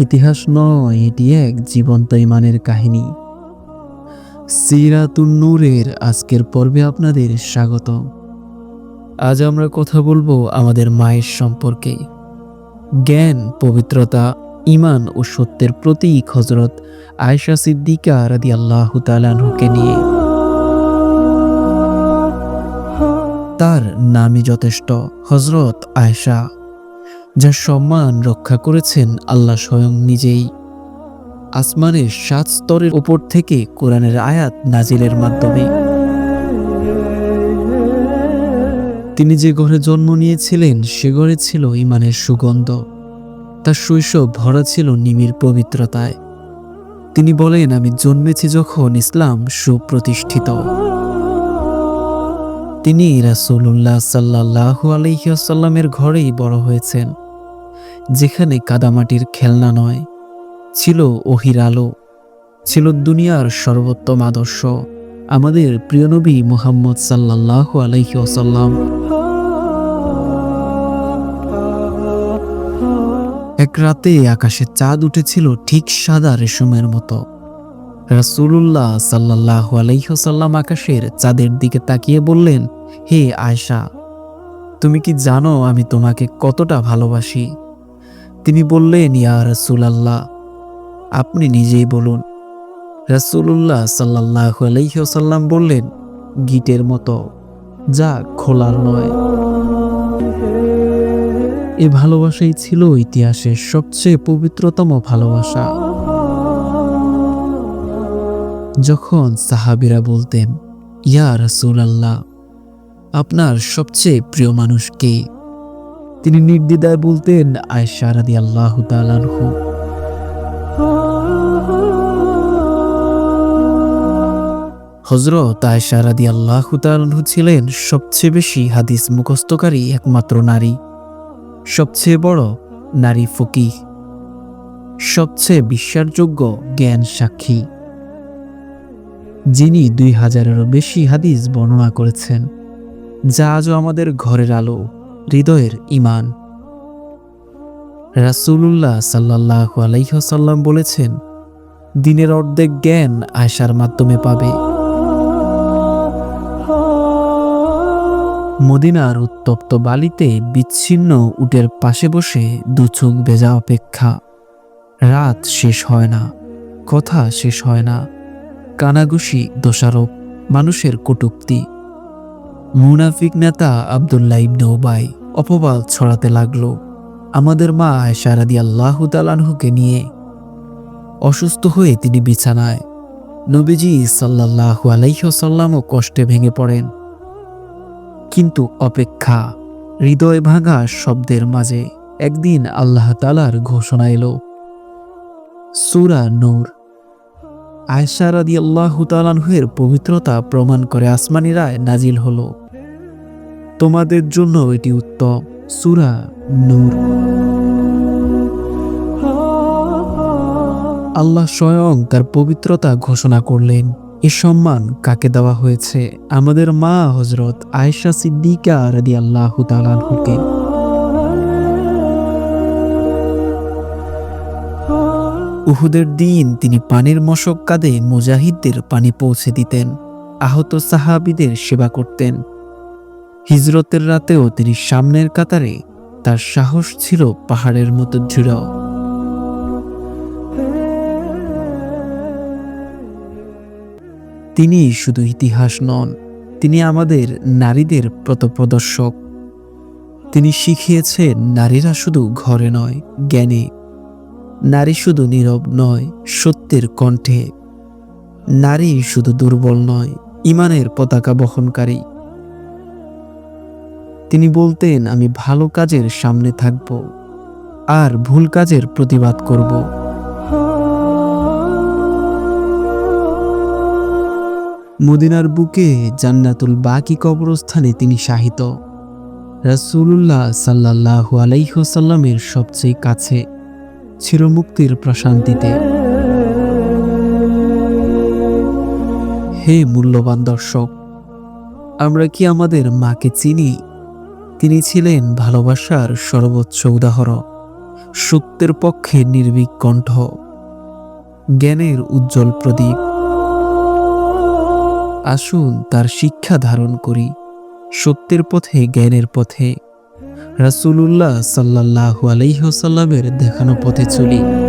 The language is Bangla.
ইতিহাস নয়, এটি এক জীবন্ত ইমানের কাহিনী। সিরাতুন নূরের আজকের পর্বে আপনাদের স্বাগত। আজ আমরা কথা বলবো আমাদের মায়ের সম্পর্কে। জ্ঞান, পবিত্রতা, ঈমান ও সত্যের প্রতীক হযরত আয়েশা সিদ্দিকা রাদিয়াল্লাহু তাআলা আনহাকে নিয়ে। তার নামই যথেষ্ট, হযরত আয়েশা, যার সম্মান রক্ষা করেছেন আল্লাহ স্বয়ং নিজেই। আসমানের ৭ স্তরের উপর থেকে কোরআনের আয়াত নাজিলের মাধ্যমে। তিনি যে ঘরে জন্ম নিয়েছিলেন সে ঘরে ছিল ঈমানের সুগন্ধ। তার শৈশব ভরা ছিল নিবিড় পবিত্রতায়। তিনি বলেন, আমি জন্মেছি যখন ইসলাম সুপ্রতিষ্ঠিত। তিনি রাসূলুল্লাহ সাল্লাল্লাহু আলাইহি ওয়াসাল্লামের ঘরেই বড় হয়েছেন, যেখানে কাদামাটির খেলনা নয়, ছিল ওহির আলো, ছিল দুনিয়ার সর্বোত্তম আদর্শ, আমাদের প্রিয় নবী মুহাম্মদ সাল্লাল্লাহু আলাইহি ওয়াসাল্লাম। এক রাতে আকাশে চাঁদ উঠেছিল ঠিক সাদা রেশমের মতো। রাসূলুল্লাহ সাল্লাল্লাহু আলাইহি ওয়াসাল্লাম আকাশের চাঁদের দিকে তাকিয়ে বললেন, হে আয়েশা, তুমি কি জানো আমি তোমাকে কতটা ভালোবাসি? তিনি বললেন, ইয়া রাসূলুল্লাহ, আপনি নিজেই বলুন। রাসূলুল্লাহ সাল্লাল্লাহু আলাইহি ওয়াসাল্লাম বললেন, গিটের মতো, যা খোলার নয়। এ ভালোবাসাই ছিল ইতিহাসের সবচেয়ে পবিত্রতম ভালোবাসা। যখন সাহাবীরা বলতেন, ইয়া রাসূলুল্লাহ, আপনার সবচেয়ে প্রিয় মানুষ কে? তিনি নির্দ্বিধায় বলতেন, আয়েশা রাদিয়াল্লাহু তাআলা আনহা। হযরত আয়েশা রাদিয়াল্লাহু তাআলা আনহা ছিলেন সবচেয়ে বেশি হাদিস মুখস্থকারী একমাত্র নারী, সবচেয়ে বড় নারী ফকিহ, সবচেয়ে বিশ্বাসযোগ্য জ্ঞান সাক্ষী, যিনি ২০০০-এরও বেশি হাদিস বর্ণনা করেছেন, যা আজও আমাদের ঘরের আলো, হৃদয়ের ঈমান। রাসূলুল্লাহ সাল্লাল্লাহু আলাইহি ওয়াসাল্লাম বলেছেন, দিনের অর্ধেক জ্ঞান আয়েশার মাধ্যমে পাবে। মদিনার উত্তপ্ত বালিতে বিচ্ছিন্ন উটের পাশে বসে দুচোখ ভেজা অপেক্ষা। রাত শেষ হয় না, কথা শেষ হয় না, কানাঘুষি, দোষারোপ, মানুষের কটূক্তি। মুনাফিক নেতা আব্দুল্লাহ ইবনে উবাই অপবাদ ছড়াতে লাগলো আমাদের মা আয়েশা রাদিয়াল্লাহু তাআলা আনহাকে নিয়ে। অসুস্থ হয়ে তিনি বিছানায়। নবীজি সাল্লাল্লাহু আলাইহি ওয়াসাল্লামও কষ্টে ভেঙে পড়েন। কিন্তু অপেক্ষা, হৃদয় ভাঙা শব্দের মাঝে একদিন আল্লাহ তাআলার ঘোষণা এলো। সূরা নূর। আয়েশা রাদিয়াল্লাহু তাআলা আনহার পবিত্রতা প্রমাণ করে আসমানী রায় নাজিল হলো, তোমাদের জন্য এটি উত্তম। সূরা নূর। আল্লাহ স্বয়ং তার পবিত্রতা ঘোষণা করলেন। এ সম্মান কাকে দেওয়া হয়েছে? আমাদের মা হযরত আয়েশা সিদ্দিকা রাদিয়াল্লাহু তাআলা আনহাকে। উহুদের দিন তিনি পানির মশক কাঁধে মুজাহিদদের পানি পৌঁছে দিতেন, আহত সাহাবীদের সেবা করতেন। হিজরতের রাতেও তিনি সামনের কাতারে, তার সাহস ছিল পাহাড়ের মতো দৃঢ়। তিনি শুধু ইতিহাস নন, তিনি আমাদের নারীদের পথপ্রদর্শক। তিনি শিখিয়েছেন, নারীরা শুধু ঘরে নয়, জ্ঞানে। নারী শুধু নীরব নয়, সত্যের কণ্ঠে। নারী শুধু দুর্বল নয়, ঈমানের পতাকা বহনকারী। তিনি বলতেন, আমি ভালো কাজের সামনে থাকব আর ভুল কাজের প্রতিবাদ করব। মদিনার বুকে জান্নাতুল বাকি কবরস্থানে তিনি শাহিত। রাসূলুল্লাহ সাল্লাল্লাহু আলাইহি ওয়াসাল্লামের সবচেয়ে কাছে, চিরমুক্তির প্রশান্তিতে। হে মূল্যবান দর্শক, আমরা কি আমাদের মাকে চিনি? তিনি ছিলেন ভালোবাসার সর্বোচ্চ উদাহরণ। সত্যের পক্ষে নির্ভীক কণ্ঠ, জ্ঞানের উজ্জ্বল প্রদীপ। আসুন তার শিক্ষা ধারণ করি, সত্যের পথে, জ্ঞানের পথে, রাসূলুল্লাহ সাল্লাল্লাহু আলাইহি ওয়াসাল্লামের দেখানো পথে চলি।